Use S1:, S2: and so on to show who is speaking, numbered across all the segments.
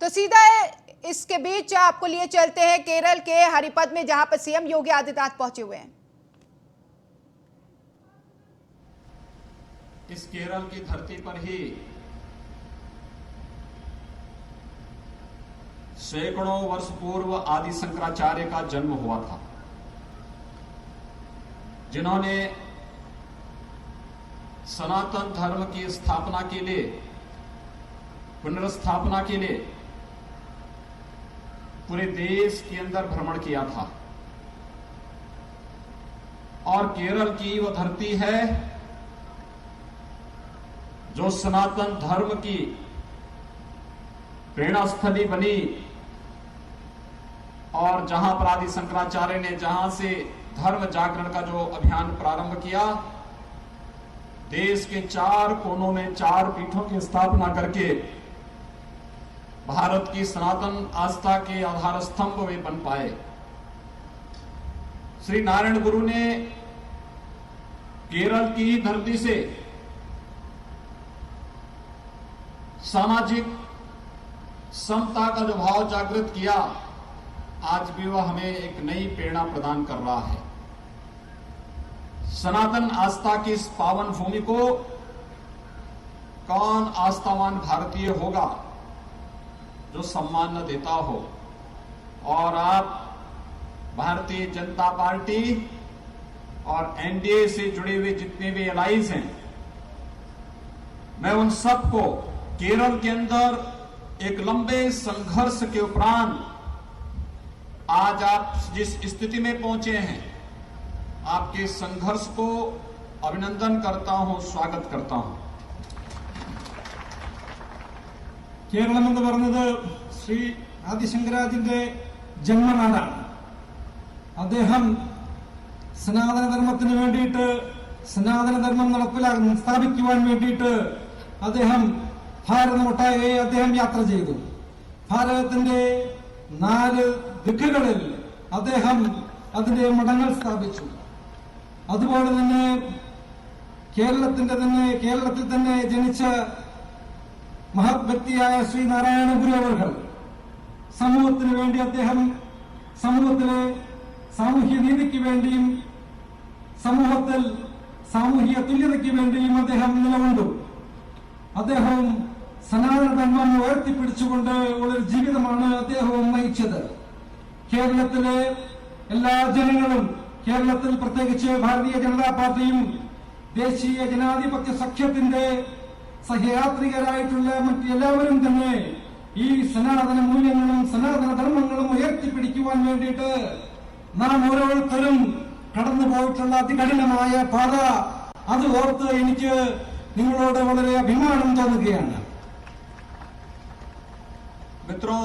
S1: तो सीधा इसके बीच आपको लिए चलते हैं केरल के हरिपद में, जहां पर सीएम योगी आदित्यनाथ पहुंचे हुए हैं।
S2: इस केरल की धरती पर ही सैकड़ों वर्ष पूर्व आदि शंकराचार्य का जन्म हुआ था, जिन्होंने सनातन धर्म की स्थापना के लिए, पुनर्स्थापना के लिए पूरे देश के अंदर भ्रमण किया था। और केरल की वह धरती है जो सनातन धर्म की प्रेरणा स्थली बनी, और जहां पर आदि शंकराचार्य ने जहां से धर्म जागरण का जो अभियान प्रारंभ किया, देश के 4 कोनों में 4 पीठों की स्थापना करके भारत की सनातन आस्था के आधार स्तंभ वे बन पाए। श्री नारायण गुरु ने केरल की धरती से सामाजिक समता का जो भाव जागृत किया, आज भी वह हमें एक नई प्रेरणा प्रदान कर रहा है। सनातन आस्था की इस पावन भूमि को कौन आस्थावान भारतीय होगा जो सम्मान न देता हो। और आप भारतीय जनता पार्टी और एनडीए से जुड़े हुए जितने भी एलाइज हैं, मैं उन सबको केरल के अंदर एक लंबे संघर्ष के उपरांत आज आप जिस स्थिति में पहुंचे हैं, आपके संघर्ष को अभिनंदन करता हूं, स्वागत करता हूं।
S3: കേരളം എന്ന് പറയുന്നത് ശ്രീ ആദിശങ്കരാചാര്യന്റെ ജന്മനാടാണ്. അദ്ദേഹം സനാതനധർമ്മത്തിന് വേണ്ടിയിട്ട്, സനാതനധർമ്മം സ്ഥാപിക്കുവാൻ വേണ്ടിയിട്ട് അദ്ദേഹം ഭാരതമൊട്ടാകെ അദ്ദേഹം യാത്ര ചെയ്തു. ഭാരതത്തിന്റെ 4 ദിക്കുകളിൽ അദ്ദേഹം അതിന്റെ മഠങ്ങൾ സ്ഥാപിച്ചു. അതുപോലെ തന്നെ കേരളത്തിൽ തന്നെ ജനിച്ച മഹത് വ്യക്തിയായ ശ്രീ നാരായണ ഗുരു അവർ സമൂഹത്തിന് വേണ്ടി അദ്ദേഹം സമൂഹത്തിലെ സാമൂഹ്യ നീതിക്ക് വേണ്ടിയും സമൂഹത്തിൽ സാമൂഹിക തുല്യതയ്ക്ക് വേണ്ടിയും അദ്ദേഹം നിലകൊണ്ടു. അദ്ദേഹവും സനാതനധർമ്മം ഉയർത്തിപ്പിടിച്ചുകൊണ്ട് ഉള്ള ജീവിതമാണ് അദ്ദേഹവും നയിച്ചത്. കേരളത്തിലെ എല്ലാ ജനങ്ങളും, കേരളത്തിൽ പ്രത്യേകിച്ച് ഭാരതീയ ജനതാ പാർട്ടിയും ദേശീയ ജനാധിപത്യ സഖ്യത്തിന്റെ സഹയാത്രികരായിട്ടുള്ള മറ്റെല്ലാവരും തന്നെ ഈ സനാതന മൂല്യങ്ങളും സനാതന ധർമ്മങ്ങളും ഉയർത്തിപ്പിടിക്കുവാൻ വേണ്ടിയിട്ട് നാം ഓരോരുത്തരും കടന്നു പോയിട്ടുള്ള അതികഠിനമായ പാത, അത് ഓർത്ത് എനിക്ക് നിങ്ങളോട് വളരെ അഭിമാനം തോന്നുകയാണ്.
S2: मित्रों,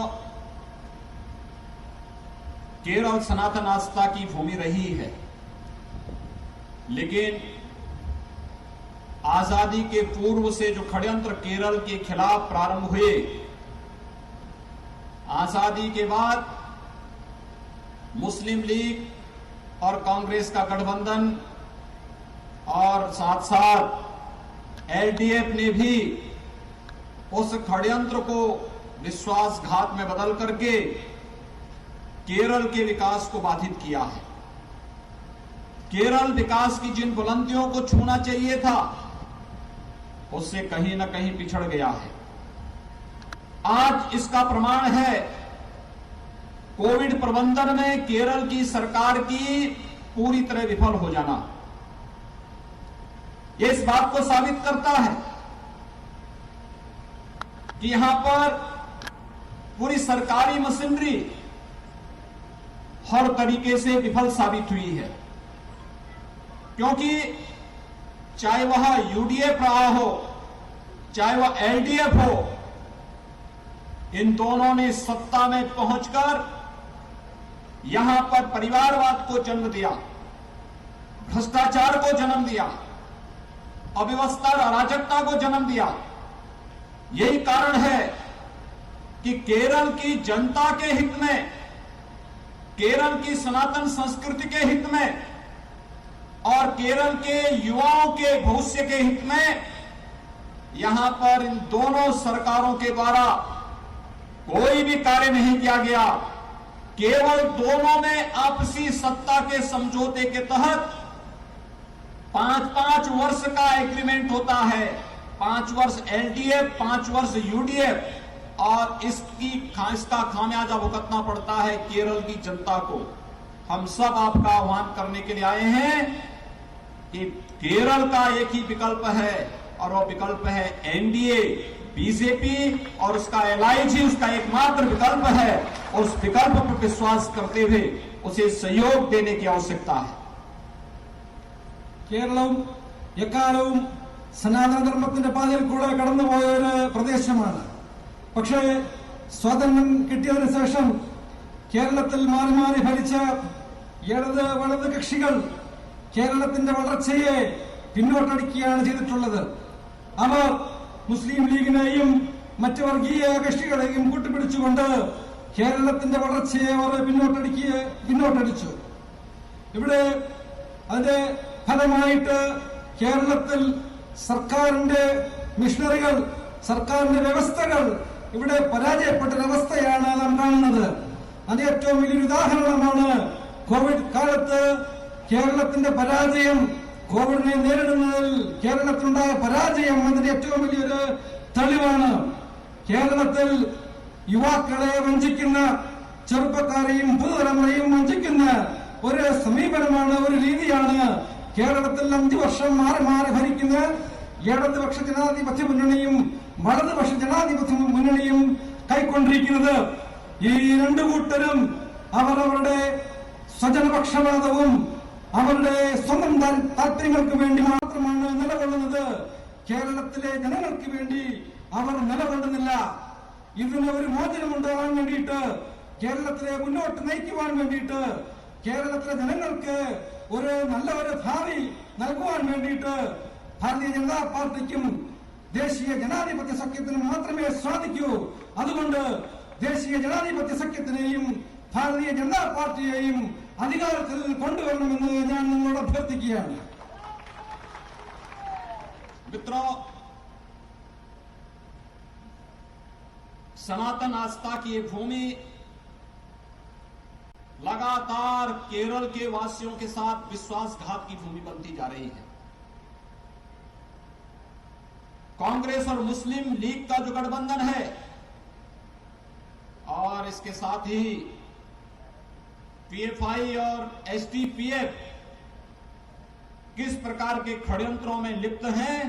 S2: केरल सनातन आस्था की भूमि रही है, लेकिन आजादी के पूर्व से जो षड्यंत्र केरल के खिलाफ प्रारंभ हुए, आजादी के बाद मुस्लिम लीग और कांग्रेस का गठबंधन और साथ साथ एलडीएफ ने भी उस षड्यंत्र को विश्वासघात में बदल करके केरल के विकास को बाधित किया है। केरल विकास की जिन बुलंदियों को छूना चाहिए था, उससे कहीं न कहीं पिछड़ गया है। आज इसका प्रमाण है कोविड प्रबंधन में केरल की सरकार की पूरी तरह विफल हो जाना। यह इस बात को साबित करता है कि यहां पर पूरी सरकारी मशीनरी हर तरीके से विफल साबित हुई है, क्योंकि चाहे वह यूडीएफ रहा हो, चाहे वह एलडीएफ हो, इन दोनों ने सत्ता में पहुंचकर यहां पर परिवारवाद को जन्म दिया, भ्रष्टाचार को जन्म दिया, अव्यवस्था और अराजकता को जन्म दिया। यही कारण है कि केरल की जनता के हित में, केरल की सनातन संस्कृति के हित में और केरल के युवाओं के भविष्य के हित में यहां पर इन दोनों सरकारों के द्वारा कोई भी कार्य नहीं किया गया। केवल दोनों में आपसी सत्ता के समझौते के तहत 5-5 वर्ष का एग्रीमेंट होता है, 5 वर्ष एलडीएफ, 5 वर्ष यूडीएफ, और इसका खामियाजा भुगतना पड़ता है केरल की जनता को। हम सब आपका आह्वान करने के लिए आए हैं कि केरल का एक ही विकल्प है और वो विकल्प है एनडीए, बीजेपी और उसका एलआईजी उसका एकमात्र विकल्प है। उस विकल्प पर विश्वास करते हुए उसे सहयोग देने की आवश्यकता है।
S3: കേരളം എക്കാലവും സനാതനധർമ്മത്തിന്റെ പാതയിൽ കൂടെ കടന്നുപോയ ഒരു പ്രദേശമാണ്. പക്ഷേ സ്വാതന്ത്ര്യം കിട്ടിയതിനു ശേഷം കേരളത്തിൽ മാറി മാറി ഭരിച്ച ഇടത് വലത് കക്ഷികൾ കേരളത്തിന്റെ വളർച്ചയെ പിന്നോട്ടടിക്കുകയാണ് ചെയ്തിട്ടുള്ളത്. അവർ മുസ്ലിം ലീഗിനെയും മറ്റ് വർഗീയ കക്ഷികളെയും കൂട്ടുപിടിച്ചുകൊണ്ട് കേരളത്തിന്റെ വളർച്ചയെ അവർ പിന്നോട്ടടിച്ചു. ഇവിടെ അതിന്റെ ഫലമായിട്ട് കേരളത്തിൽ സർക്കാരിന്റെ മിഷനറികൾ, സർക്കാരിന്റെ വ്യവസ്ഥകൾ ഇവിടെ പരാജയപ്പെട്ടൊരവസ്ഥയാണ് നാം കാണുന്നത്. അത് ഏറ്റവും വലിയൊരു ഉദാഹരണമാണ് കോവിഡ് കാലത്ത് കേരളത്തിന്റെ പരാജയം. കോവിഡിനെ നേരിടുന്നതിൽ കേരളത്തിലുണ്ടായ പരാജയം അതിന്റെ ഏറ്റവും വലിയൊരു തെളിവാണ്. കേരളത്തിൽ യുവാക്കളെ വഞ്ചിക്കുന്ന, ചെറുപ്പക്കാരെയും പുതുതലമുറയും വഞ്ചിക്കുന്ന ഒരു സമീപനമാണ്, ഒരു രീതിയാണ് കേരളത്തിൽ 5 വർഷം മാറി മാറി ഭരിക്കുന്ന ഇടതുപക്ഷ ജനാധിപത്യ മുന്നണിയും വലതുപക്ഷ ജനാധിപത്യ മുന്നണിയും കൈക്കൊണ്ടിരിക്കുന്നത്. ഈ രണ്ടു കൂട്ടരും അവരവരുടെ സ്വജനപക്ഷപാതവും അവരുടെ സ്വന്തം താല്പര്യങ്ങൾക്ക് വേണ്ടി മാത്രമാണ് നിലകൊള്ളുന്നത്. കേരളത്തിലെ ജനങ്ങൾക്ക് വേണ്ടി അവർ നിലകൊള്ളുന്നില്ല. ഇതിന് ഒരു മോചനമുണ്ടാകാൻ വേണ്ടിയിട്ട്, കേരളത്തിലെ മുന്നോട്ട് നയിക്കുവാൻ വേണ്ടിയിട്ട്, കേരളത്തിലെ ജനങ്ങൾക്ക് ഒരു നല്ല ഒരു ഭാവി നൽകുവാൻ വേണ്ടിയിട്ട് ഭാരതീയ ജനതാ പാർട്ടിക്കും ദേശീയ ജനാധിപത്യ സഖ്യത്തിനും മാത്രമേ സാധിക്കൂ. അതുകൊണ്ട് ദേശീയ ജനാധിപത്യ സഖ്യത്തിനെയും ഭാരതീയ ജനതാ പാർട്ടിയെയും അധികാരത്തിൽ കൊണ്ടുവരണമെന്ന് ഞാൻ നിങ്ങളോട് അഭ്യർത്ഥിക്കുകയാണ്.
S2: मित्रों, सनातन आस्था की ये भूमि लगातार केरल के वासियों के साथ विश्वासघात की भूमि बनती जा रही है। कांग्रेस और मुस्लिम लीग का जो गठबंधन है और इसके साथ ही पीएफआई और एसडीपीएफ किस प्रकार के षड्यंत्रों में लिप्त हैं,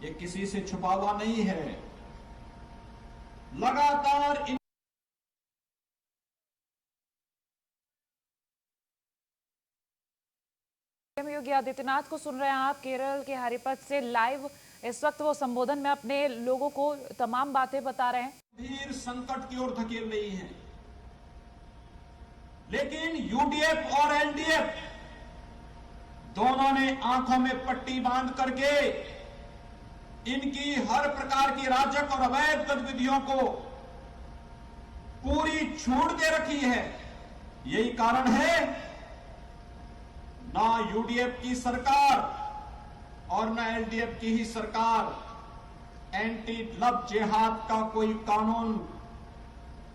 S2: ये किसी से छुपा हुआ नहीं है। लगातार
S4: योगी आदित्यनाथ को सुन रहे हैं आप केरल के हरिपथ से लाइव। इस वक्त वो संबोधन में अपने लोगों को तमाम बातें बता रहे हैं।
S2: गंभीर संकट की ओर धकेल रही हैं, लेकिन यूडीएफ और एलडीएफ दोनों ने आंखों में पट्टी बांध करके इनकी हर प्रकार की राजक और अवैध गतिविधियों को पूरी छूट दे रखी है। यही कारण है ना यूडीएफ की सरकार और ना एलडीएफ की ही सरकार एंटी लव जिहाद का कोई कानून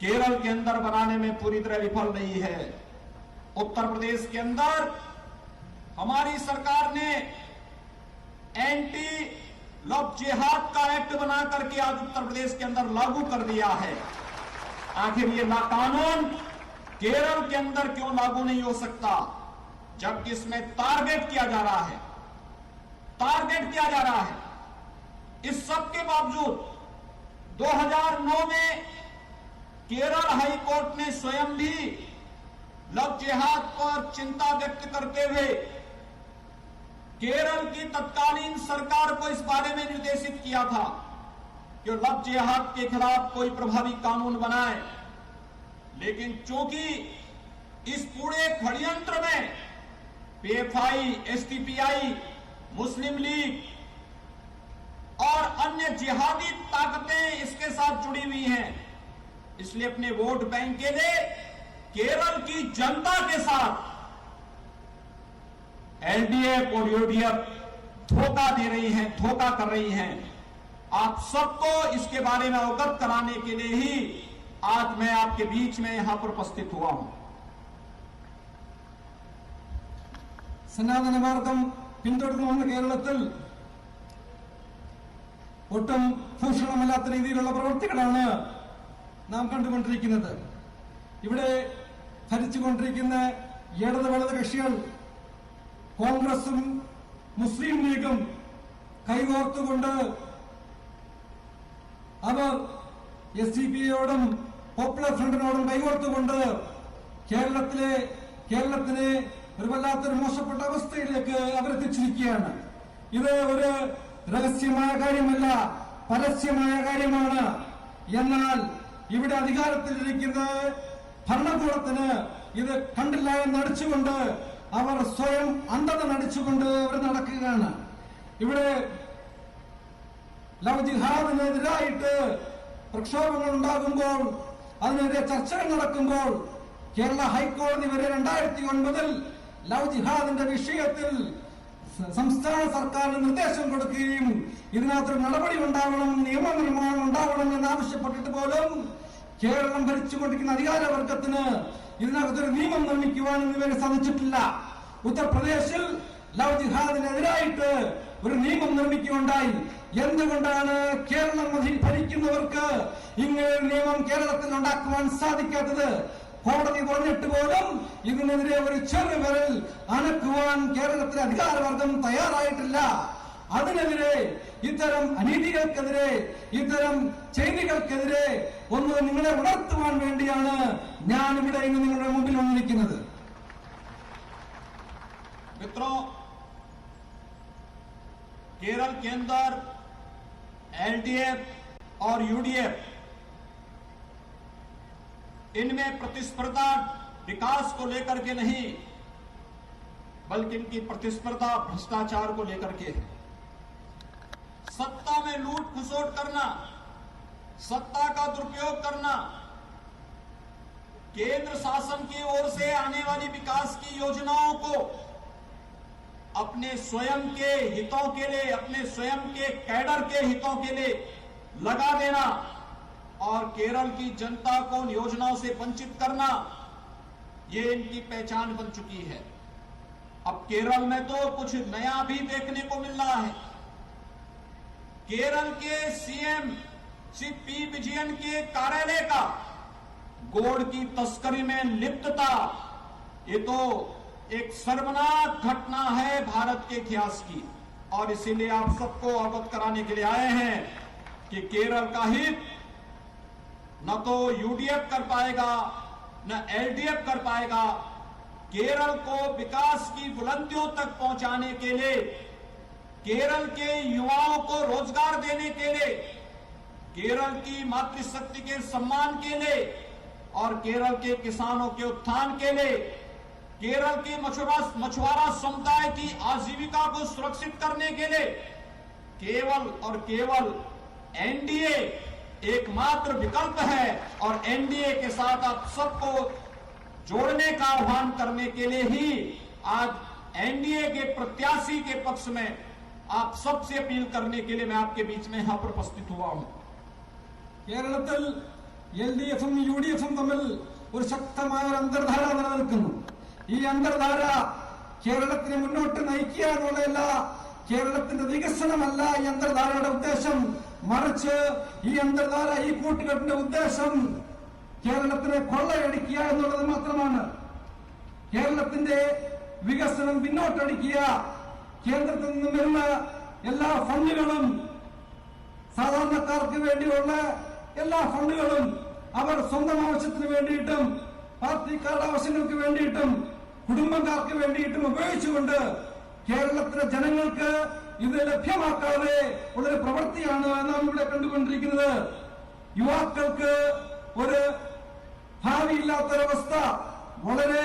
S2: केरल के अंदर बनाने में पूरी तरह विफल नहीं है। उत्तर प्रदेश के अंदर हमारी सरकार ने एंटी लव जिहाद का एक्ट बना करके आज उत्तर प्रदेश के अंदर लागू कर दिया है। आखिर ये कानून केरल के अंदर क्यों लागू नहीं हो सकता, जबकि इसमें टारगेट किया जा रहा है। इस सब के बावजूद 2009 में केरल हाई कोर्ट ने स्वयं भी लव जिहाद पर चिंता व्यक्त करते हुए केरल की तत्कालीन सरकार को इस बारे में निर्देशित किया था कि लव जिहाद के खिलाफ कोई प्रभावी कानून बनाए। लेकिन चूंकि इस पूरे षड्यंत्र में पीएफआई, एसडीपीआई, मुस्लिम लीग और अन्य जिहादी ताकतें इसके साथ जुड़ी हुई हैं, इसलिए अपने वोट बैंक के लिए केरल की जनता के साथ एलडीएफ और यूडीएफ धोखा दे रही हैं, धोखा कर रही हैं। आप सबको इसके बारे में अवगत कराने के लिए ही आज मैं आपके बीच में यहां पर उपस्थित हुआ हूं।
S3: സനാതന മാർഗം പിന്തുടർന്നു വന്ന കേരളത്തിൽ ഒട്ടും ഭൂഷണമല്ലാത്ത രീതിയിലുള്ള പ്രവൃത്തികളാണ് നാം കണ്ടുകൊണ്ടിരിക്കുന്നത്. ഇവിടെ ഭരിച്ചുകൊണ്ടിരിക്കുന്ന ഇടത് വലത് കക്ഷികൾ കോൺഗ്രസും മുസ്ലിം ലീഗും കൈകോർത്തുകൊണ്ട് അവർ SDPയോടും പോപ്പുലർ ഫ്രണ്ടിനോടും കൈകോർത്തുകൊണ്ട് കേരളത്തിനെ ഒരു വല്ലാത്തൊരു മോശപ്പെട്ട അവസ്ഥയിലേക്ക് അവരെത്തിച്ചിരിക്കുകയാണ്. ഇത് ഒരു രഹസ്യമായ കാര്യമല്ല, പരസ്യമായ കാര്യമാണ്. എന്നാൽ ഇവിടെ അധികാരത്തിലിരിക്കുന്ന ഭരണകൂടത്തിന് ഇത് കണ്ടില്ല എന്ന് നടിച്ചുകൊണ്ട് അവർ സ്വയം അന്ധത നടിച്ചുകൊണ്ട് അവർ നടക്കുകയാണ്. ഇവിടെ ലവ് ജിഹാദിനെതിരായിട്ട് പ്രക്ഷോഭങ്ങൾ ഉണ്ടാകുമ്പോൾ, അതിനെതിരെ ചർച്ചകൾ നടക്കുമ്പോൾ കേരള ഹൈക്കോടതി വരെ 2009 ലവ് ജിഹാദിന്റെ വിഷയത്തിൽ സംസ്ഥാന സർക്കാരിന് നിർദ്ദേശം കൊടുക്കുകയും ഇതിനകത്തൊരു നടപടി ഉണ്ടാവണം, നിയമനിർമ്മാണം ഉണ്ടാവണം എന്നാവശ്യപ്പെട്ടിട്ട് പോലും കേരളം ഭരിച്ചുകൊണ്ടിരിക്കുന്ന അധികാരവർഗത്തിന് ഇതിനകത്തൊരു നിയമം നിർമ്മിക്കുവാൻ ഇതുവരെ സാധിച്ചിട്ടില്ല. ഉത്തർപ്രദേശിൽ ലവ് ജിഹാദിനെതിരായിട്ട് ഒരു നിയമം നിർമ്മിക്കുകയുണ്ടായി. എന്തുകൊണ്ടാണ് കേരളം ഭരിക്കുന്നവർക്ക് ഇങ്ങനെ ഒരു നിയമം കേരളത്തിൽ ഉണ്ടാക്കുവാൻ സാധിക്കാത്തത്? കോടതി പറഞ്ഞിട്ട് പോലും ഇതിനെതിരെ ഒരു ചെറുവിരൽ അനക്കുവാൻ കേരളത്തിലെ അധികാരവർഗം തയ്യാറായിട്ടില്ല. അതിനെതിരെ, ഇത്തരം അനീതികൾക്കെതിരെ, ഇത്തരം ചെയ്തികൾക്കെതിരെ ഒന്ന് നിങ്ങളെ ഉണർത്തുവാൻ വേണ്ടിയാണ് ഞാൻ ഇവിടെ ഇന്ന് നിങ്ങളുടെ മുമ്പിൽ വന്നിരിക്കുന്നത്.
S2: मित्रों, केरल के अंदर LDF और UDF, इनमें प्रतिस्पर्धा विकास को लेकर के नहीं, बल्कि इनकी प्रतिस्पर्धा भ्रष्टाचार को लेकर के है। सत्ता में लूट खसोट करना, सत्ता का दुरुपयोग करना, केंद्र शासन की ओर से आने वाली विकास की योजनाओं को अपने स्वयं के हितों के लिए, अपने स्वयं के कैडर के हितों के लिए लगा देना और केरल की जनता को उन योजनाओं से वंचित करना, ये इनकी पहचान बन चुकी है। अब केरल में तो कुछ नया भी देखने को मिल रहा है। केरल के CM श्री P. विजयन के कार्यालय का गोल्ड की तस्करी में लिप्तता, ये तो एक शर्मनाक घटना है भारत के इतिहास की। और इसीलिए आप सबको अवगत कराने के लिए आए हैं कि केरल का हित न तो UDF कर पाएगा, न LDF कर पाएगा। केरल को विकास की बुलंदियों तक पहुंचाने के लिए, केरल के युवाओं को रोजगार देने के लिए, केरल की मातृशक्ति के सम्मान के लिए और केरल के किसानों के उत्थान के लिए, केरल के मछुआरा समुदाय की आजीविका को सुरक्षित करने के लिए केवल और केवल NDA एकमात्र विकल्प है। और NDA के साथ आप सबको जोड़ने का आह्वान करने के लिए ही आज NDA के प्रत्याशी के पक्ष में आप सबसे अपील करने के लिए मैं आपके बीच में यहां पर उपस्थित हुआ हूं।
S3: കേരളത്തിൽ LDF-ഉം UDF-ഉം തമ്മിൽ ഒരു ശക്തമായ അന്തർധാര നിലനിൽക്കുന്നു. ഈ അന്തർധാര കേരളത്തിനെ മുന്നോട്ട് നയിക്കുക എന്നുള്ളതല്ല, കേരളത്തിന്റെ വികസനമല്ല ഈ അന്തർധാരയുടെ ഉദ്ദേശം. മറിച്ച് ഈ അന്തർധാര, ഈ കൂട്ടുകെട്ടിന്റെ ഉദ്ദേശം കേരളത്തിനെ കൊള്ളയടിക്കുക എന്നുള്ളത് മാത്രമാണ്. കേരളത്തിന്റെ വികസനം പിന്നോട്ടടിക്കുക, കേന്ദ്രത്തിൽ നിന്നും വരുന്ന എല്ലാ ഫണ്ടുകളും, സാധാരണക്കാർക്ക് വേണ്ടിയുള്ള എല്ലാ ഫണ്ടുകളും അവർ സ്വന്തം ആവശ്യത്തിന് വേണ്ടിയിട്ടും പാർട്ടിക്കാരുടെ ആവശ്യങ്ങൾക്ക് വേണ്ടിയിട്ടും കുടുംബക്കാർക്ക് വേണ്ടിയിട്ടും ഉപയോഗിച്ചുകൊണ്ട് കേരളത്തിലെ ജനങ്ങൾക്ക് ഇത് ലഭ്യമാക്കാതെ ഉള്ളൊരു പ്രവൃത്തിയാണ് നാം ഇവിടെ കണ്ടുകൊണ്ടിരിക്കുന്നത്. യുവാക്കൾക്ക് ഒരു ഭാവിയില്ലാത്തൊരവസ്ഥ, വളരെ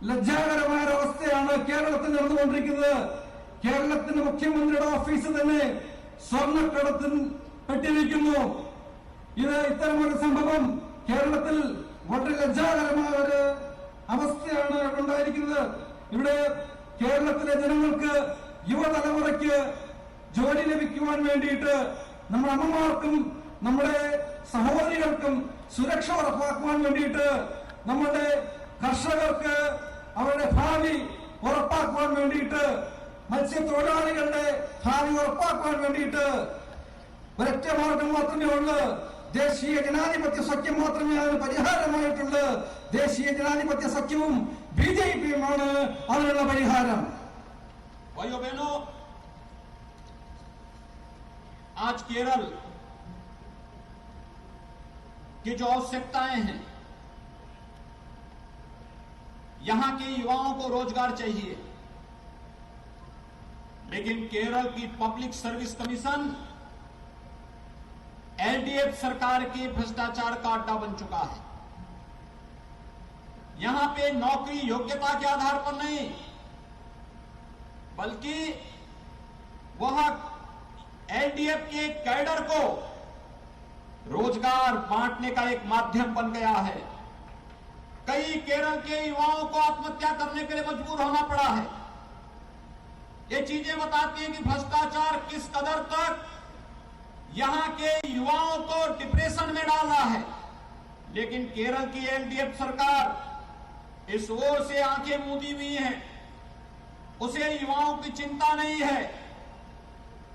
S3: ലജ്ജാകരമായ ഒരവസ്ഥയാണ് കേരളത്തിൽ നടന്നുകൊണ്ടിരിക്കുന്നത്. കേരളത്തിന്റെ മുഖ്യമന്ത്രിയുടെ ഓഫീസ് തന്നെ സ്വർണ്ണക്കടത്തിൽ പെട്ടിരിക്കുന്നു. ഇത് ഇത്തരമൊരു സംഭവം കേരളത്തിൽ വളരെ ലജ്ജാകരമായ ഒരു അവസ്ഥയാണ് ഉണ്ടായിരിക്കുന്നത്. ഇവിടെ കേരളത്തിലെ ജനങ്ങൾക്ക്, യുവതലമുറയ്ക്ക് ജോലി ലഭിക്കുവാൻ വേണ്ടിയിട്ട് നമ്മുടെ അമ്മമാർക്കും നമ്മുടെ സഹോദരികൾക്കും സുരക്ഷ ഉറപ്പാക്കുവാൻ വേണ്ടിയിട്ട് നമ്മുടെ കർഷകർക്ക് അവരുടെ ഭാവി ഉറപ്പാക്കുവാൻ വേണ്ടിയിട്ട് മത്സ്യത്തൊഴിലാളികളുടെ ഭാവി ഉറപ്പാക്കുവാൻ വേണ്ടിയിട്ട് ഒരൊറ്റ മാർഗം മാത്രമേ ഉള്ളൂ. ദേശീയ ജനാധിപത്യ സഖ്യം മാത്രമേ അതിന് പരിഹാരമായിട്ടുള്ളൂ. ദേശീയ ജനാധിപത്യ സഖ്യവും BJPയുമാണ് അതിനുള്ള പരിഹാരം.
S2: भाइयों बहनों, आज केरल की जो आवश्यकताएं हैं, यहां के युवाओं को रोजगार चाहिए, लेकिन केरल की पब्लिक सर्विस कमीशन LDF सरकार के भ्रष्टाचार का अड्डा बन चुका है. यहां पे नौकरी योग्यता के आधार पर नहीं, बल्कि वह LDF के कैडर को रोजगार बांटने का एक माध्यम बन गया है. कई केरल के युवाओं को आत्महत्या करने के लिए मजबूर होना पड़ा है. ये चीजें बताती हैं कि भ्रष्टाचार किस कदर तक यहां के युवाओं को डिप्रेशन में डाल रहा है. लेकिन केरल की LDF सरकार इस ओर से आंखें मूंदी हुई हैं. उसे युवाओं की चिंता नहीं है,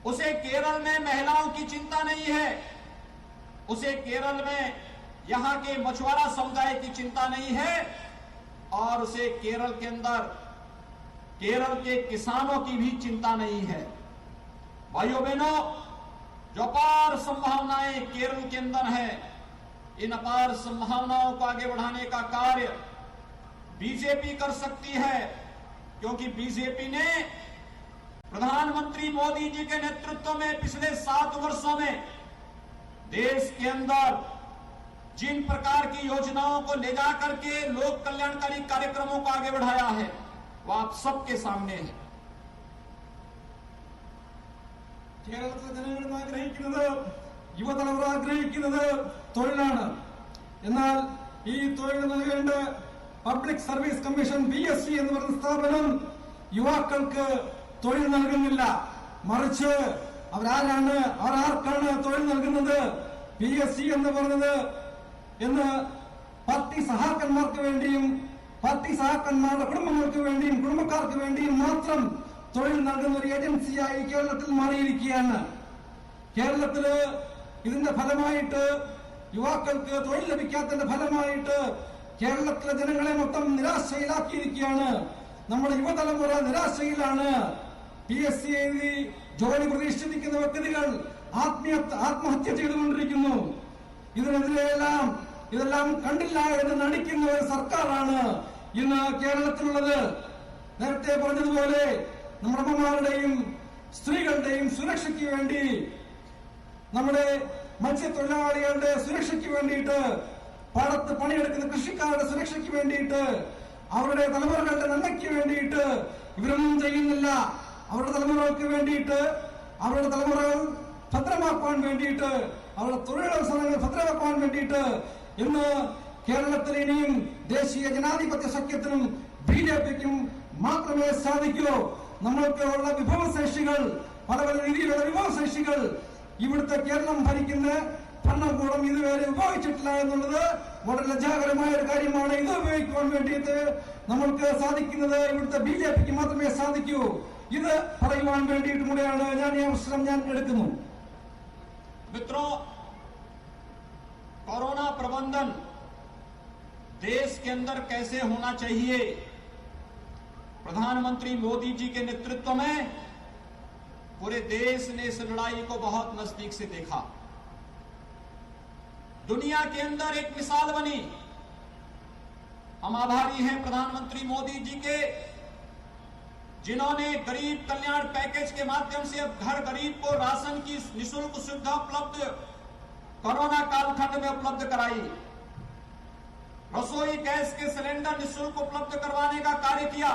S2: उसे केरल में महिलाओं की चिंता नहीं है, उसे केरल में यहां के मछुआरा समुदाय की चिंता नहीं है, और उसे केरल के अंदर केरल के किसानों की भी चिंता नहीं है. भाइयों बहनों, जो अपार संभावनाएं केरल के अंदर है, इन अपार संभावनाओं को आगे बढ़ाने का कार्य बीजेपी कर सकती है, क्योंकि बीजेपी ने प्रधानमंत्री मोदी जी के नेतृत्व में पिछले 7 वर्षों में देश के अंदर जिन प्रकार की योजनाओं को ले जाकर के लोक कल्याणकारी कार्यक्रमों को आगे बढ़ाया है, वह आप सबके सामने है.
S3: കേരളത്തിലെ ജനങ്ങൾ ആഗ്രഹിക്കുന്നത്, യുവതലമുറ ആഗ്രഹിക്കുന്നത് തൊഴിലാണ്. എന്നാൽ ഈ തൊഴിൽ നൽകേണ്ട പബ്ലിക് സർവീസ് കമ്മീഷൻ PSC എന്ന് പറയുന്ന സ്ഥാപനം യുവാക്കൾക്ക് തൊഴിൽ നൽകുന്നില്ല. മറിച്ച് ആർക്കാണ് തൊഴിൽ നൽകുന്നത്? PSC എന്ന് പറയുന്നത് എന്ന് പാർട്ടി സഹാക്കന്മാർക്ക് വേണ്ടിയും പാർട്ടി സഹാക്കന്മാരുടെ കുടുംബങ്ങൾക്ക് വേണ്ടിയും കുടുംബക്കാർക്ക് വേണ്ടിയും മാത്രം തൊഴിൽ നൽകുന്ന ഒരു ഏജൻസിയായി കേരളത്തിൽ മാറിയിരിക്കുകയാണ്. കേരളത്തില് ഇതിന്റെ ഫലമായിട്ട് യുവാക്കൾക്ക് തൊഴിൽ ലഭിക്കാത്തതിന്റെ ഫലമായിട്ട് കേരളത്തിലെ ജനങ്ങളെ മൊത്തം നിരാശയിലാക്കിയിരിക്കുകയാണ്. നമ്മുടെ യുവതലമുറ നിരാശയിലാണ്. PSC എഴുതി ജോലി പ്രതീക്ഷിച്ചിരിക്കുന്ന വ്യക്തികൾ ആത്മഹത്യ ചെയ്തുകൊണ്ടിരിക്കുന്നു. ഇതെല്ലാം കണ്ടില്ല എന്ന് നടിക്കുന്ന ഒരു സർക്കാരാണ് ഇന്ന് കേരളത്തിലുള്ളത്. നേരത്തെ പറഞ്ഞതുപോലെ നമ്മുടെ അമ്മമാരുടെയും സ്ത്രീകളുടെയും സുരക്ഷയ്ക്ക് വേണ്ടി, നമ്മുടെ മത്സ്യത്തൊഴിലാളികളുടെ സുരക്ഷയ്ക്ക് വേണ്ടിയിട്ട്, പാടത്ത് പണിയെടുക്കുന്ന കൃഷിക്കാരുടെ സുരക്ഷയ്ക്ക് വേണ്ടിയിട്ട്, അവരുടെ തലമുറകളുടെ നന്മയ്ക്ക് വേണ്ടിയിട്ട് ഇവരൊന്നും ചെയ്യുന്നില്ല. അവരുടെ തലമുറകൾക്ക് വേണ്ടിയിട്ട്, അവരുടെ തലമുറകൾ ഭദ്രമാക്കുവാൻ വേണ്ടിയിട്ട്, അവരുടെ തൊഴിലവസരങ്ങൾ ഭദ്രമാക്കുവാൻ വേണ്ടിയിട്ട് ഇന്ന് കേരളത്തിൽ ഇനിയും ദേശീയ ജനാധിപത്യ സഖ്യത്തിനും BJPക്കും മാത്രമേ സാധിക്കൂ. നമ്മൾക്ക് ഉള്ള വിഭവശേഷികൾ, പല പല രീതിയിലുള്ള വിഭവശേഷികൾ ഇവിടുത്തെ കേരളം ഭരിക്കുന്ന ഭരണകൂടം ഇതുവരെ ഉപയോഗിച്ചിട്ടില്ല എന്നുള്ളത് വളരെ ലജ്ജാകരമായ ഒരു കാര്യമാണ്. ഇത് ഉപയോഗിക്കുവാൻ വേണ്ടിയിട്ട് നമ്മൾക്ക് സാധിക്കുന്നത് ഇവിടുത്തെ BJPക്ക് മാത്രമേ സാധിക്കൂ. ഇത് പറയുവാൻ വേണ്ടിയിട്ട് കൂടെയാണ് ഞാൻ ഈ അവസരം എടുക്കുന്നു.
S2: मित्रों, कोरोना प्रबंधन देश के अंदर कैसे होना चाहिए, प्रधानमंत्री मोदी जी के नेतृत्व में पूरे देश ने इस लड़ाई को बहुत नजदीक से देखा. दुनिया के अंदर एक मिसाल बनी. हम आभारी हैं प्रधानमंत्री मोदी जी के, जिन्होंने गरीब कल्याण पैकेज के माध्यम से अब घर गरीब को राशन की निःशुल्क सुविधा उपलब्ध कोरोना कालखंड में उपलब्ध कराई. रसोई गैस के सिलेंडर निःशुल्क उपलब्ध करवाने का कार्य किया.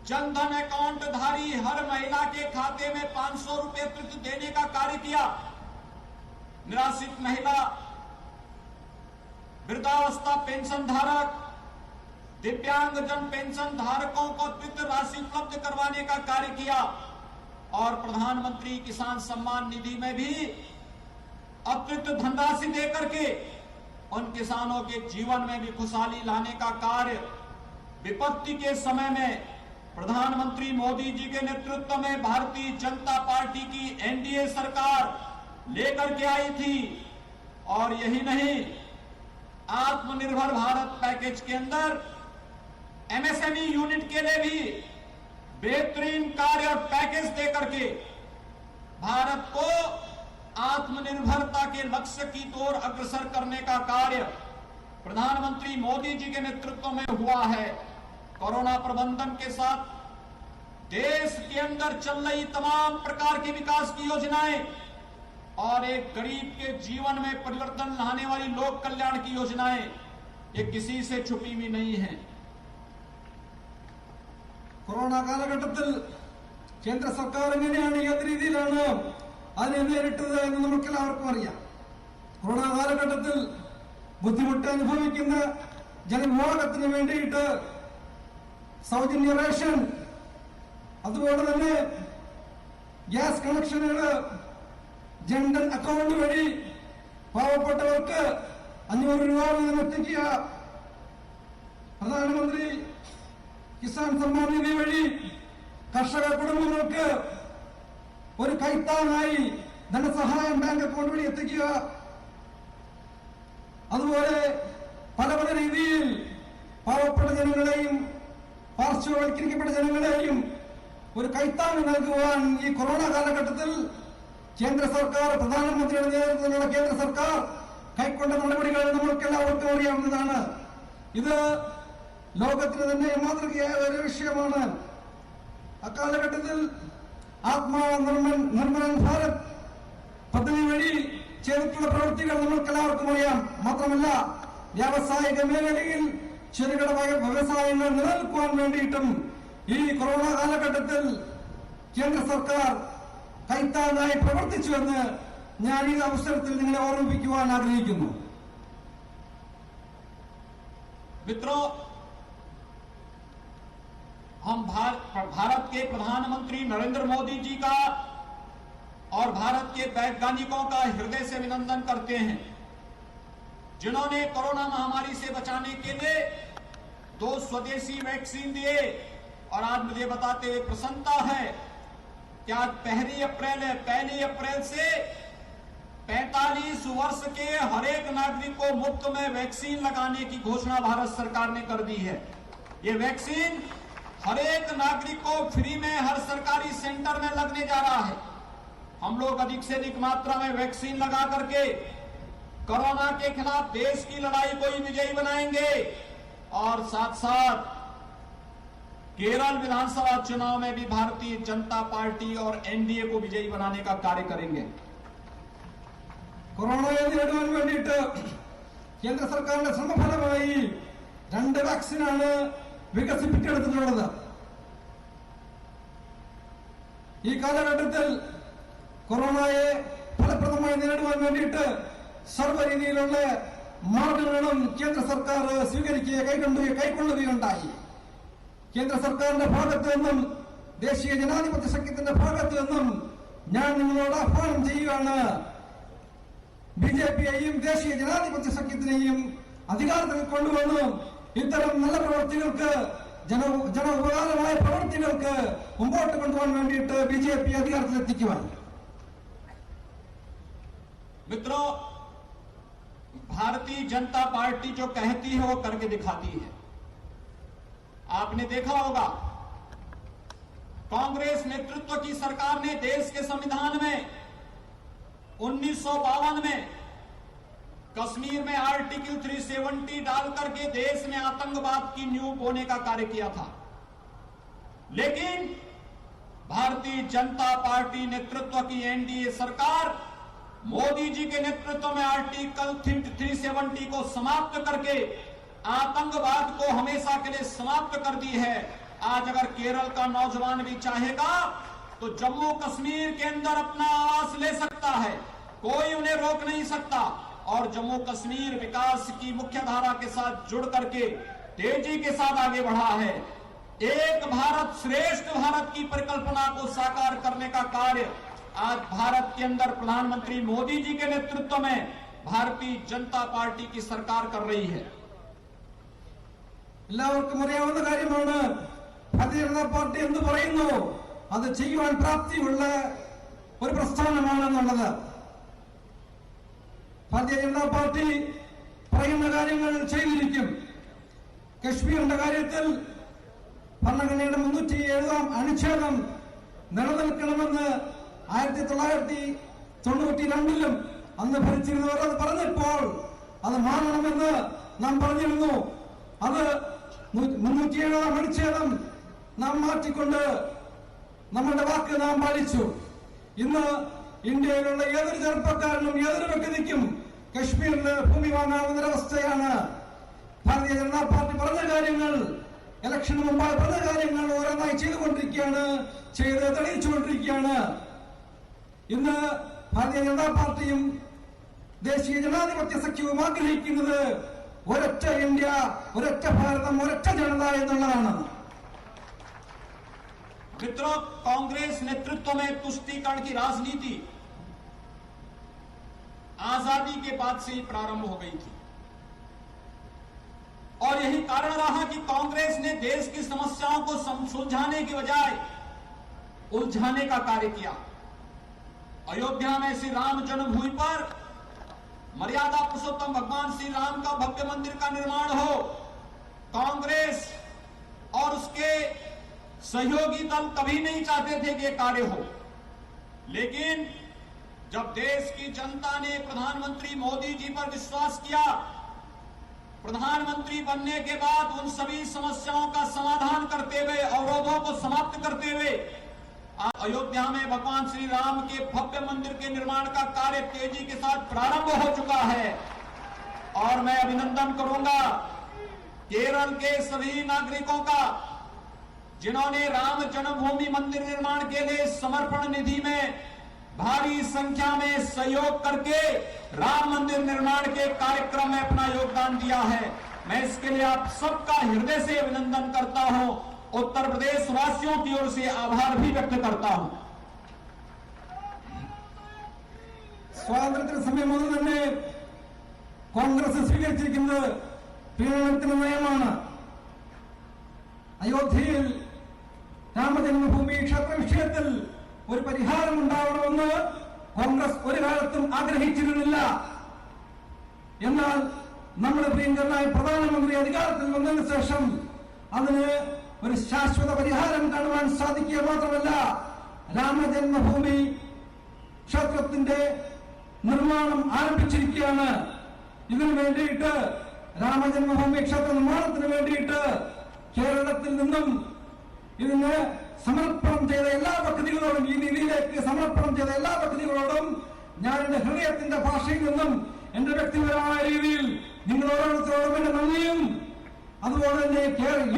S2: जनधन अकाउंट धारी हर महिला के खाते में 500 रुपए अतिरिक्त देने का कार्य किया. निराश्रित महिला, वृद्धावस्था पेंशन धारक, दिव्यांगजन पेंशन धारकों को अतिरिक्त राशि उपलब्ध करवाने का कार्य किया. और प्रधानमंत्री किसान सम्मान निधि में भी अतिरिक्त धनराशि दे करके उन किसानों के जीवन में भी खुशहाली लाने का कार्य विपत्ति के समय में प्रधानमंत्री मोदी जी के नेतृत्व में भारतीय जनता पार्टी की एनडीए सरकार लेकर के आई थी। और यही नहीं, आत्मनिर्भर भारत पैकेज के अंदर एमएसएमई यूनिट के लिए भी बेहतरीन कार्य और पैकेज दे करके भारत को आत्मनिर्भरता के लक्ष्य की ओर अग्रसर करने का कार्य प्रधानमंत्री मोदी जी के नेतृत्व में हुआ है। कोरोना प्रबंधन के साथ देश के अंदर चल रही तमाम प्रकार की विकास की योजनाएं और एक गरीब के जीवन में परिवर्तन लाने वाली लोक कल्याण की योजनाएं ये किसी से छुपी हुई नहीं है।
S3: കൊറോണ കാലഘട്ടത്തിൽ കേന്ദ്ര സർക്കാർ എങ്ങനെയാണ് ഏത് രീതിയിലാണ് അതിനെ നേരിട്ടത് എന്ന് നമുക്കെല്ലാവർക്കും അറിയാം. കൊറോണ കാലഘട്ടത്തിൽ ബുദ്ധിമുട്ട് അനുഭവിക്കുന്ന ജനവിഭാഗത്തിന് വേണ്ടിയിട്ട് സൗജന്യ റേഷൻ, അതുപോലെ തന്നെ ഗ്യാസ് കണക്ഷനുകൾ, ജൻധൻ അക്കൗണ്ട് വഴി പാവപ്പെട്ടവർക്ക് 500 രൂപ വീതം എത്തിക്കുക, പ്രധാനമന്ത്രി കിസാൻ സമ്മാൻ നിധി വഴി കർഷക കുടുംബങ്ങൾക്ക് ഒരു കൈത്താങ്ങായി ധനസഹായം ബാങ്ക് അക്കൗണ്ട് വഴി എത്തിക്കുക, അതുപോലെ പല പല രീതിയിൽ പാവപ്പെട്ട ജനങ്ങളെയും പാർശ്വവൽക്കരിക്കപ്പെട്ട ജനങ്ങളെയും ഒരു കൈത്താങ്ങ് നൽകുവാൻ ഈ കൊറോണ കാലഘട്ടത്തിൽ കേന്ദ്ര സർക്കാർ, പ്രധാനമന്ത്രിയുടെ നേതൃത്വത്തിലുള്ള കേന്ദ്ര സർക്കാർ കൈക്കൊണ്ട നടപടികൾ നമ്മൾക്കെല്ലാവർക്കും അറിയാവുന്നതാണ്. ഇത് ലോകത്തിന് തന്നെ മാതൃകയായ ഒരു വിഷയമാണ്. അക്കാലഘട്ടത്തിൽ ആത്മാ നിർമ്മലൻ ഭാരത് പദ്ധതി വഴി ചെയ്തിട്ടുള്ള പ്രവൃത്തികൾ നമ്മൾക്കെല്ലാവർക്കും അറിയാം. മാത്രമല്ല, വ്യാവസായിക മേഖലയിൽ ചെറുകിട വ്യവസായങ്ങൾ നിലനിൽക്കുവാൻ വേണ്ടിയിട്ടും ഈ കൊറോണ കാലഘട്ടത്തിൽ കേന്ദ്ര സർക്കാർ കൈത്താങ്ങായി പ്രവർത്തിച്ചുവെന്ന് ഞാൻ ഈ അവസരത്തിൽ നിങ്ങളെ ഓർമ്മിപ്പിക്കുവാൻ ആഗ്രഹിക്കുന്നു.
S2: मित्रों, हम भारत के प्रधानमंत्री नरेंद्र मोदी जी का और भारत के वैज्ञानिकों का हृदय से अभिनंदन करते हैं, जिन्होंने कोरोना महामारी से बचाने के लिए 2 स्वदेशी वैक्सीन दिए। और आज मुझे बताते हुए प्रसन्नता है कि आज 1 अप्रैल से 45 वर्ष के हर एक नागरिक को मुफ्त में वैक्सीन लगाने की घोषणा भारत सरकार ने कर दी है। ये वैक्सीन हर एक नागरिक को फ्री में हर सरकारी सेंटर में लगने जा रहा है। हम लोग अधिक से अधिक मात्रा में वैक्सीन लगा करके कोरोना के खिलाफ देश की लड़ाई को ही विजयी बनाएंगे और साथ साथ केरल विधानसभा चुनाव में भी भारतीय जनता पार्टी और एनडीए को विजयी बनाने का कार्य करेंगे।
S3: കൊറോണയെ നേരിടാൻ വേണ്ടിയിട്ട് കേന്ദ്ര സർക്കാരിന്റെ ശ്രമഫലമായി 2 വാക്സിനാണ് വികസിപ്പിച്ചെടുത്തിട്ടുള്ളത്. ഈ കാലഘട്ടത്തിൽ കൊറോണയെ ഫലപ്രദമായി നേരിടുവാൻ വേണ്ടിയിട്ട് സർവ്വ രീതിയിലുള്ള മാർഗങ്ങളും കേന്ദ്ര സർക്കാർ കൈക്കൊള്ളുകയുണ്ടായി. കേന്ദ്ര സർക്കാരിന്റെ ഭാഗത്ത് നിന്നും ദേശീയ ജനാധിപത്യ സഖ്യത്തിന്റെ ഭാഗത്ത് നിന്നും ഞാൻ നിങ്ങളോട് ആഹ്വാനം ചെയ്യുകയാണ്. ബിജെപിയെയും ദേശീയ ജനാധിപത്യ സഖ്യത്തിനെയും അധികാരത്തിൽ കൊണ്ടുവന്ന് ഇത്തരം നല്ല പ്രവൃത്തികൾക്ക്, ജനോപകാരമായ പ്രവൃത്തികൾക്ക് മുമ്പോട്ട് കൊണ്ടുപോകാൻ വേണ്ടിയിട്ട് ബിജെപി അധികാരത്തിലെത്തിക്കുവാൻ.
S2: मित्रों, भारतीय जनता पार्टी जो कहती है वो करके दिखाती है। आपने देखा होगा, कांग्रेस नेतृत्व की सरकार ने देश के संविधान में 1952 में कश्मीर में आर्टिकल 370 डाल करके देश में आतंकवाद की नींव बोने का कार्य किया था। लेकिन भारतीय जनता पार्टी नेतृत्व की एनडीए सरकार मोदी जी के नेतृत्व में आर्टिकल 370 को समाप्त करके आतंकवाद को हमेशा के लिए समाप्त कर दी है। आज अगर केरल का नौजवान भी चाहेगा तो जम्मू कश्मीर के अंदर अपना आवास ले सकता है, कोई उन्हें रोक नहीं सकता। और जम्मू कश्मीर विकास की मुख्य धारा के साथ जुड़ करके तेजी के साथ आगे बढ़ा है। एक भारत श्रेष्ठ भारत की परिकल्पना को साकार करने का कार्य आज भारत के अंदर प्रधानमंत्री मोदी जी के नेतृत्व में भारतीय जनता पार्टी की सरकार कर रही है।
S3: എല്ലാവർക്കും അറിയാവുന്ന കാര്യമാണ് ഭാരതീയ ജനതാ പാർട്ടി എന്ന് പറയുന്നു അത് ചെയ്യുവാൻ പ്രാപ്തിയുള്ള ഒരു പ്രസ്ഥാനമാണെന്നുള്ളത്. ഭാരതീയ ജനതാ പാർട്ടി പറയുന്ന കാര്യങ്ങൾ ചെയ്തിരിക്കും. കശ്മീരിന്റെ കാര്യത്തിൽ ഭരണഘടനയുടെ 307 അനുച്ഛേദം നിലനിൽക്കണമെന്ന് 1992 അന്ന് ഭരിച്ചിരുന്നവർ അത് പറഞ്ഞപ്പോൾ അത് മാറണമെന്ന് നാം പറഞ്ഞിരുന്നു. അത് 307 അനുച്ഛേദം നാം മാറ്റിക്കൊണ്ട് നമ്മുടെ വാക്ക് നാം പാലിച്ചു. ഇന്ന് ഇന്ത്യയിലുള്ള ഏതൊരു ചെറുപ്പക്കാരനും ഏതൊരു വ്യക്തിക്കും കശ്മീരിന് ഭൂമി വാങ്ങാവുന്ന ഒരവസ്ഥയാണ്. ഭാരതീയ ജനതാ പാർട്ടി പറഞ്ഞ കാര്യങ്ങൾ, ഇലക്ഷന് മുമ്പായി പറഞ്ഞ കാര്യങ്ങൾ ഓരോന്നായി ചെയ്തുകൊണ്ടിരിക്കുകയാണ്, ചെയ്ത് തെളിയിച്ചുകൊണ്ടിരിക്കുകയാണ്. ഇന്ന് ഭാരതീയ ജനതാ പാർട്ടിയും ദേശീയ ജനാധിപത്യ സഖ്യവും ആഗ്രഹിക്കുന്നത് ഒരൊറ്റ ഇന്ത്യ, ഒരൊറ്റ ഭാരതം, ഒരൊറ്റ ജനത എന്നുള്ളതാണ്.
S2: मित्रों, कांग्रेस नेतृत्व में तुष्टीकरण की राजनीति आजादी के बाद से ही प्रारंभ हो गई थी और यही कारण रहा कि कांग्रेस ने देश की समस्याओं को सुलझाने की बजाय उलझाने का कार्य किया। अयोध्या में श्री राम जन्मभूमि पर मर्यादा पुरुषोत्तम भगवान श्री राम का भव्य मंदिर का निर्माण हो, कांग्रेस और उसके सहयोगी दल कभी नहीं चाहते थे कि यह कार्य हो। लेकिन जब देश की जनता ने प्रधानमंत्री मोदी जी पर विश्वास किया, प्रधानमंत्री बनने के बाद उन सभी समस्याओं का समाधान करते हुए, अवरोधों को समाप्त करते हुए अयोध्या में भगवान श्री राम के भव्य मंदिर के निर्माण का कार्य तेजी के साथ प्रारंभ हो चुका है। और मैं अभिनंदन करूंगा केरल के सभी नागरिकों का जिन्होंने राम जन्मभूमि मंदिर निर्माण के लिए समर्पण निधि में भारी संख्या में सहयोग करके राम मंदिर निर्माण के कार्यक्रम में अपना योगदान दिया है। मैं इसके लिए आप सबका हृदय से अभिनंदन करता हूं, उत्तर प्रदेश वासियों की ओर से आभार भी व्यक्त करता हूं।
S3: സ്വാതന്ത്ര്യ സമയം മുതൽ തന്നെ കോൺഗ്രസ് സ്വീകരിച്ചിരിക്കുന്നത് പ്രീണനത്തിന് നയമാണ്. അയോധ്യയിൽ രാമജന്മഭൂമി ക്ഷേത്ര വിഷയത്തിൽ ഒരു പരിഹാരം ഉണ്ടാവണമെന്ന് കോൺഗ്രസ് ഒരു കാലത്തും ആഗ്രഹിച്ചിരുന്നില്ല. എന്നാൽ നമ്മുടെ പ്രിയങ്കരനായ പ്രധാനമന്ത്രി അധികാരത്തിൽ വന്നതിന് ശേഷം അതിന് ഒരു ശാശ്വത പരിഹാരം കാണുവാൻ സാധിക്കുക മാത്രമല്ല, രാമജന്മഭൂമി ക്ഷേത്രത്തിന്റെ നിർമ്മാണം ആരംഭിച്ചിരിക്കുകയാണ്. ഇതിനു വേണ്ടിയിട്ട് രാമജന്മഭൂമി ക്ഷേത്ര നിർമ്മാണത്തിന് വേണ്ടിയിട്ട് കേരളത്തിൽ നിന്നും ഇതിന് സമർപ്പണം ചെയ്ത എല്ലാ പദ്ധതികളോടും, ഈ നിധിയിലേക്ക് സമർപ്പണം ചെയ്ത എല്ലാ പദ്ധതികളോടും ഞാൻ എന്റെ ഹൃദയത്തിന്റെ ഭാഷയിൽ നിന്നും എന്റെ വ്യക്തിപരമായ രീതിയിൽ നിങ്ങൾ ഓരോരുത്തരോടും എന്റെ നന്ദിയും അതുപോലെ തന്നെ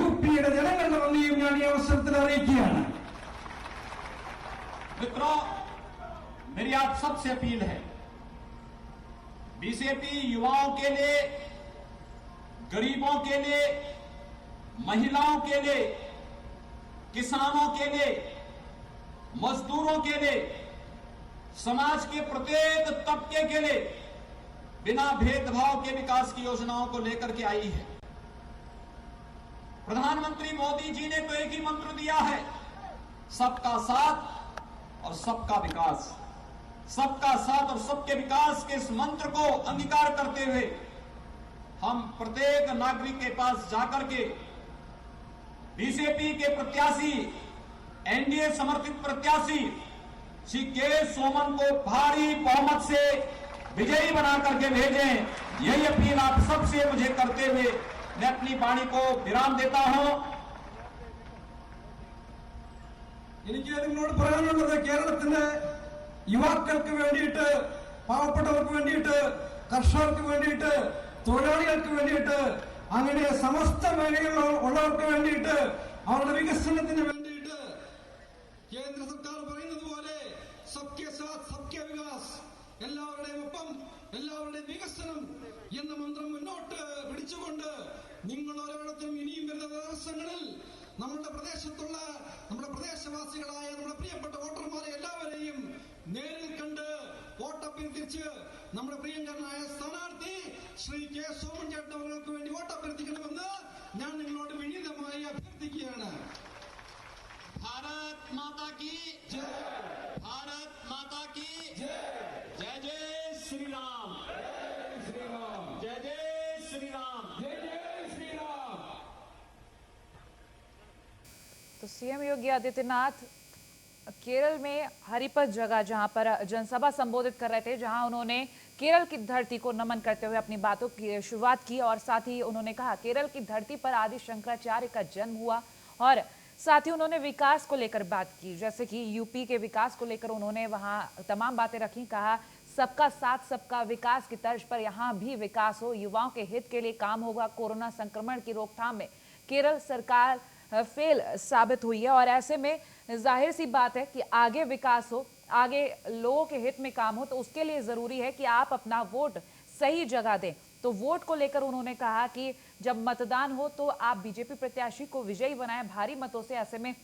S3: യുപിയുടെ ജനങ്ങളുടെ നന്ദിയും ഞാൻ ഈ അവസരത്തിൽ അറിയിക്കുകയാണ്.
S2: मित्रों, मेरी आप सबसे अपील है, बीजेपी युवाओं के लिए, गरीबों के लिए, महिलाओं के लिए, किसानों के लिए, मजदूरों के लिए, समाज के प्रत्येक तबके के लिए बिना भेदभाव के विकास की योजनाओं को लेकर के आई है। प्रधानमंत्री मोदी जी ने तो एक ही मंत्र दिया है, सबका साथ और सबका विकास। सबका साथ और सबके विकास के इस मंत्र को अंगीकार करते हुए हम प्रत्येक नागरिक के पास जाकर के बीजेपी के प्रत्याशी, एनडीए समर्थित प्रत्याशी श्री के सोमन को भारी बहुमत से विजयी बना करके भेजें, यही अपील आप सबसे मुझे करते हुए मैं अपनी वाणी को विराम देता हूं।
S3: എനിക്ക് നിങ്ങളോട് പറയാനുള്ളത്, കേരളത്തിന്റെ യുവാക്കൾക്ക് വേണ്ടിയിട്ട്, പാവപ്പെട്ടവർക്ക് വേണ്ടിയിട്ട്, കർഷകർക്ക് വേണ്ടിയിട്ട്, തൊഴിലാളികൾക്ക് വേണ്ടിയിട്ട്, അങ്ങനെ സമസ്ത മേഖലയിലുള്ളവർക്ക് വേണ്ടിയിട്ട്, അവരുടെ വികസനത്തിന് വേണ്ടിയിട്ട് കേന്ദ്ര സർക്കാർ പറയുന്നത് പോലെ സബ്കെ സാത്ത് സബ്കെ വികാസ്, എല്ലാവരുടെയും ഒപ്പം എല്ലാവരുടെയും വികസനം എന്ന മന്ത്രം മുന്നോട്ട് പിടിച്ചുകൊണ്ട് നിങ്ങൾ ഓരോരുത്തരും ഇനിയും വരുന്ന ദിവസങ്ങളിൽ നമ്മുടെ പ്രദേശത്തുള്ള നമ്മുടെ പ്രദേശവാസികളായ നമ്മുടെ പ്രിയപ്പെട്ട വോട്ടർമാരെ എല്ലാവരെയും നേരിൽ കണ്ട് വോട്ടഭ്യർത്ഥിച്ച് നമ്മുടെ പ്രിയങ്കരനായ സ്ഥാനാർത്ഥി ശ്രീ കെ സോമൻ ചേട്ടൻ അവർക്ക് വേണ്ടി വോട്ടഭ്യർത്ഥിക്കണമെന്ന് ഞാൻ നിങ്ങളോട് വിനീതമായി അഭ്യർത്ഥിക്കുകയാണ്.
S2: भारत माता की जय, भारत माता की जय, जय जय श्री राम,
S3: श्री राम,
S2: जय जय श्री राम,
S3: जय जय श्री राम.
S4: तो सीएम योगी आदित्यनाथ केरल में हरिपत जगह जहां पर जनसभा संबोधित कर रहे थे, जहां उन्होंने केरल की धरती को नमन करते हुए अपनी बातों की शुरुआत की और साथ ही उन्होंने कहा केरल की धरती पर आदि शंकराचार्य का जन्म हुआ और साथ ही उन्होंने विकास को लेकर बात की, जैसे कि यूपी के विकास को लेकर उन्होंने वहां तमाम बातें रखी। कहा सबका साथ सबका विकास की तर्ज पर यहां भी विकास हो, युवाओं के हित के लिए काम होगा। कोरोना संक्रमण की रोकथाम में केरल सरकार फेल साबित हुई है और ऐसे में जाहिर सी बात है कि आगे विकास हो, आगे लोगों के हित में काम हो, तो उसके लिए जरूरी है कि आप अपना वोट सही जगह दें। तो वोट को लेकर उन्होंने कहा कि जब मतदान हो तो आप बीजेपी प्रत्याशी को विजयी बनाएं भारी मतों से। ऐसे में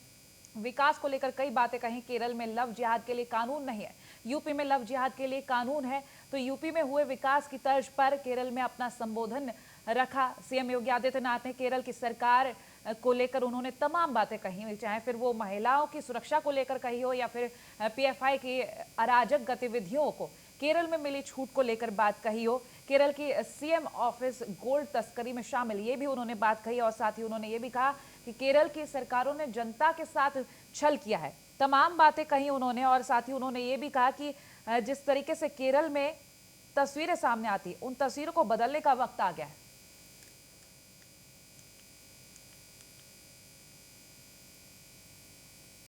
S4: विकास को लेकर कई बातें कही। केरल में लव जिहाद के लिए कानून नहीं है, यूपी में लव जिहाद के लिए कानून है, तो यूपी में हुए विकास की तर्ज पर केरल में अपना संबोधन रखा। सीएम योगी आदित्यनाथ ने केरल की सरकार को लेकर उन्होंने तमाम बातें कही, चाहे फिर वो महिलाओं की सुरक्षा को लेकर कही हो या फिर पीएफआई की अराजक गतिविधियों को, केरल में मिली छूट को लेकर बात कही हो, केरल की सीएम ऑफिस गोल्ड तस्करी में शामिल, ये भी उन्होंने बात कही और साथ ही उन्होंने ये भी कहा कि केरल की सरकारों ने जनता के साथ छल किया है। तमाम बातें कही उन्होंने और साथ ही उन्होंने ये भी कहा कि जिस तरीके से केरल में तस्वीरें सामने आती, उन तस्वीरों को बदलने का वक्त आ गया है।